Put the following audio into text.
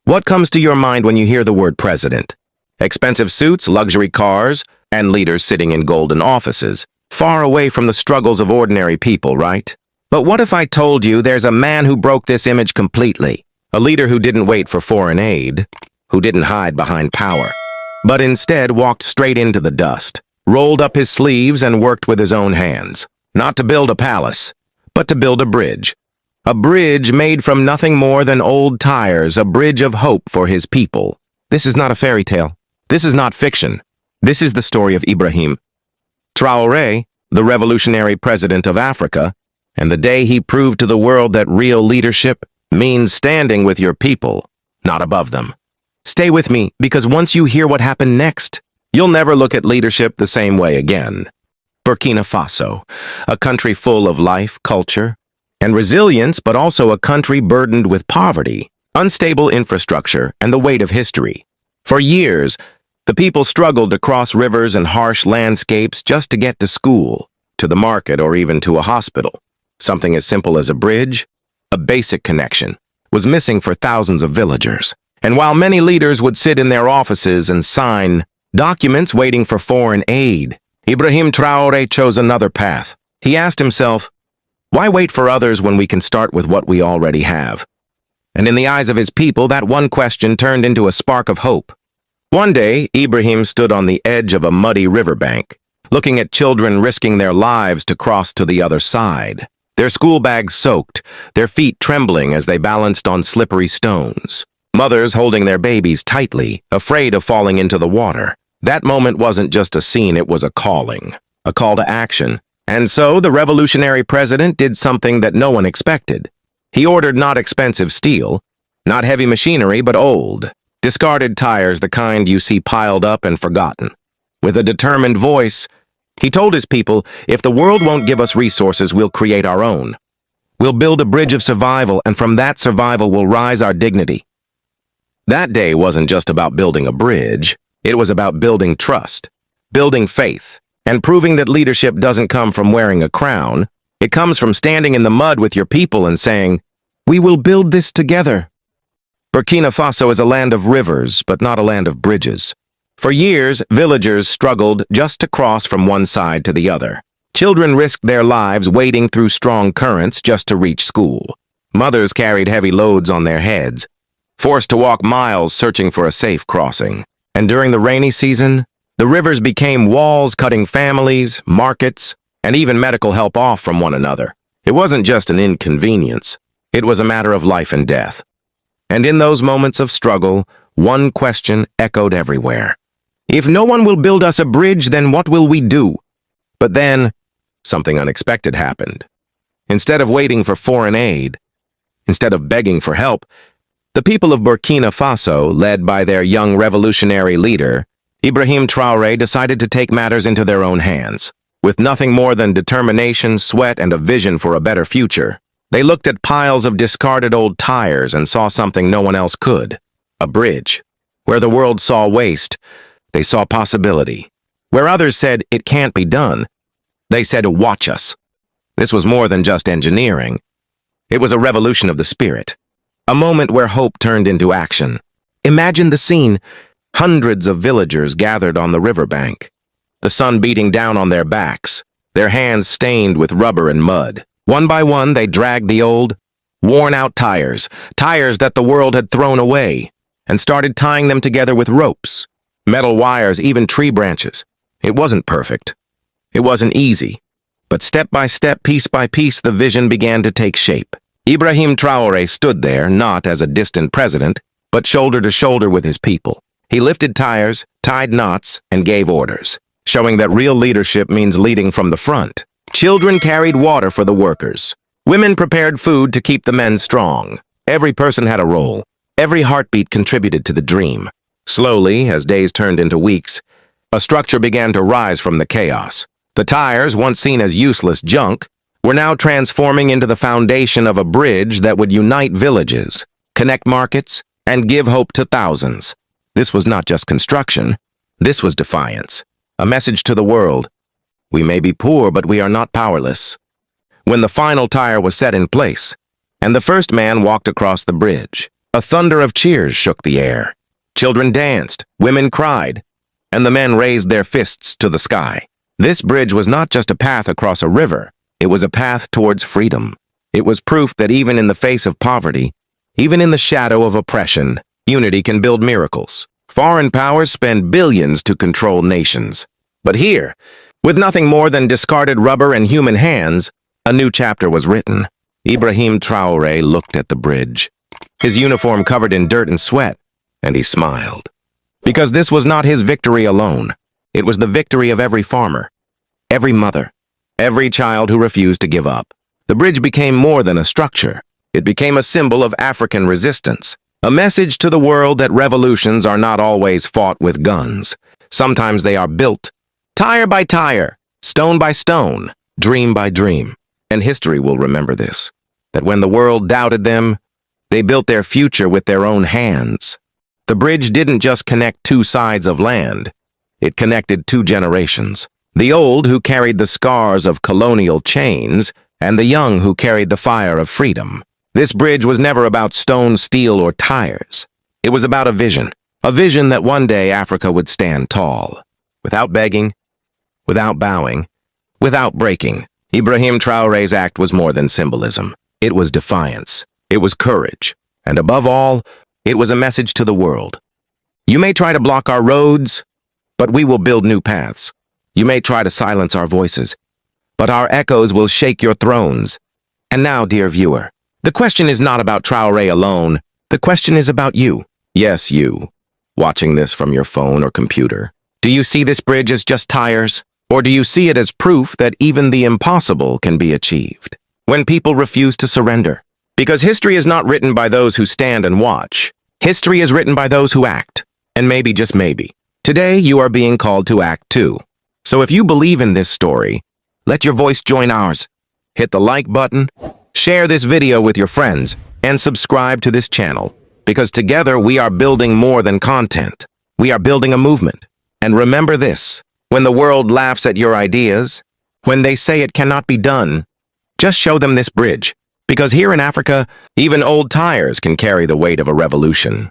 What comes to your mind when you hear the word president? Expensive suits, luxury cars, and leaders sitting in golden offices, far away from the struggles of ordinary people, right? But what if I told you there's a man who broke this image completely? A leader who didn't wait for foreign aid, who didn't hide behind power, but instead walked straight into the dust, rolled up his sleeves and worked with his own hands, not to build a palace, but to build a bridge. A bridge made from nothing more than old tires, a bridge of hope for his people. This is not a fairy tale. This is not fiction. This is the story of Ibrahim Traoré, the revolutionary president of Africa, and the day he proved to the world that real leadership means standing with your people, not above them. Stay with me, because once you hear what happened next, you'll never look at leadership the same way again. Burkina Faso, a country full of life, culture, and resilience, but also a country burdened with poverty, unstable infrastructure, and the weight of history. For years, the people struggled to cross rivers and harsh landscapes just to get to school, to the market, or even to a hospital. Something as simple as a bridge, a basic connection, was missing for thousands of villagers. And while many leaders would sit in their offices and sign documents waiting for foreign aid, Ibrahim Traoré chose another path. He asked himself, why wait for others when we can start with what we already have? And in the eyes of his people, that one question turned into a spark of hope. One day, Ibrahim stood on the edge of a muddy riverbank, looking at children risking their lives to cross to the other side, their school bags soaked, their feet trembling as they balanced on slippery stones. Mothers holding their babies tightly, afraid of falling into the water. That moment wasn't just a scene, it was a calling, a call to action. And so the revolutionary president did something that no one expected. He ordered not expensive steel, not heavy machinery, but old, discarded tires, the kind you see piled up and forgotten. With a determined voice, he told his people, if the world won't give us resources, we'll create our own. We'll build a bridge of survival, and from that survival will rise our dignity. That day wasn't just about building a bridge. It was about building trust, building faith, and proving that leadership doesn't come from wearing a crown. It comes from standing in the mud with your people and saying, we will build this together. Burkina Faso is a land of rivers, but not a land of bridges. For years, villagers struggled just to cross from one side to the other. Children risked their lives wading through strong currents just to reach school. Mothers carried heavy loads on their heads, forced to walk miles searching for a safe crossing. And during the rainy season, the rivers became walls cutting families, markets, and even medical help off from one another. It wasn't just an inconvenience. It was a matter of life and death. And in those moments of struggle, one question echoed everywhere. If no one will build us a bridge, then what will we do? But then, something unexpected happened. Instead of waiting for foreign aid, instead of begging for help, the people of Burkina Faso, led by their young revolutionary leader, Ibrahim Traoré, decided to take matters into their own hands. With nothing more than determination, sweat, and a vision for a better future, they looked at piles of discarded old tires and saw something no one else could. A bridge. Where the world saw waste, they saw possibility. Where others said, it can't be done, they said, watch us. This was more than just engineering. It was a revolution of the spirit. A moment where hope turned into action. Imagine the scene. Hundreds of villagers gathered on the riverbank, the sun beating down on their backs, their hands stained with rubber and mud. One by one, they dragged the old, worn-out tires that the world had thrown away, and started tying them together with ropes, metal wires, even tree branches. It wasn't perfect. It wasn't easy. But step by step, piece by piece, the vision began to take shape. Ibrahim Traoré stood there, not as a distant president, but shoulder to shoulder with his people. He lifted tires, tied knots, and gave orders, showing that real leadership means leading from the front. Children carried water for the workers. Women prepared food to keep the men strong. Every person had a role. Every heartbeat contributed to the dream. Slowly, as days turned into weeks, a structure began to rise from the chaos. The tires, once seen as useless junk, were now transforming into the foundation of a bridge that would unite villages, connect markets, and give hope to thousands. This was not just construction. This was defiance. A message to the world. We may be poor, but we are not powerless. When the final tire was set in place, and the first man walked across the bridge, A thunder of cheers shook the air. Children danced, women cried, and the men raised their fists to the sky. This bridge was not just a path across a river, it was a path towards freedom. It was proof that even in the face of poverty, even in the shadow of oppression, unity can build miracles. Foreign powers spend billions to control nations. But here, with nothing more than discarded rubber and human hands, a new chapter was written. Ibrahim Traoré looked at the bridge, his uniform covered in dirt and sweat, and he smiled. Because this was not his victory alone. It was the victory of every farmer, every mother, every child who refused to give up. The bridge became more than a structure. It became a symbol of African resistance, a message to the world that revolutions are not always fought with guns. Sometimes they are built, tire by tire, stone by stone, dream by dream. And history will remember this, that when the world doubted them, they built their future with their own hands. The bridge didn't just connect two sides of land. It connected two generations. The old who carried the scars of colonial chains, and the young who carried the fire of freedom. This bridge was never about stone, steel, or tires. It was about a vision that one day Africa would stand tall, without begging, without bowing, without breaking. Ibrahim Traoré's act was more than symbolism. It was defiance. It was courage. And above all, it was a message to the world. You may try to block our roads, but we will build new paths. You may try to silence our voices, but our echoes will shake your thrones. And now, dear viewer, the question is not about Traoré alone. The question is about you. Yes, you, watching this from your phone or computer. Do you see this bridge as just tires? Or do you see it as proof that even the impossible can be achieved? When people refuse to surrender. Because history is not written by those who stand and watch. History is written by those who act. And maybe, just maybe, today you are being called to act too. So if you believe in this story, let your voice join ours. Hit the like button, share this video with your friends, and subscribe to this channel. Because together we are building more than content. We are building a movement. And remember this, when the world laughs at your ideas, when they say it cannot be done, just show them this bridge. Because here in Africa, even old tires can carry the weight of a revolution.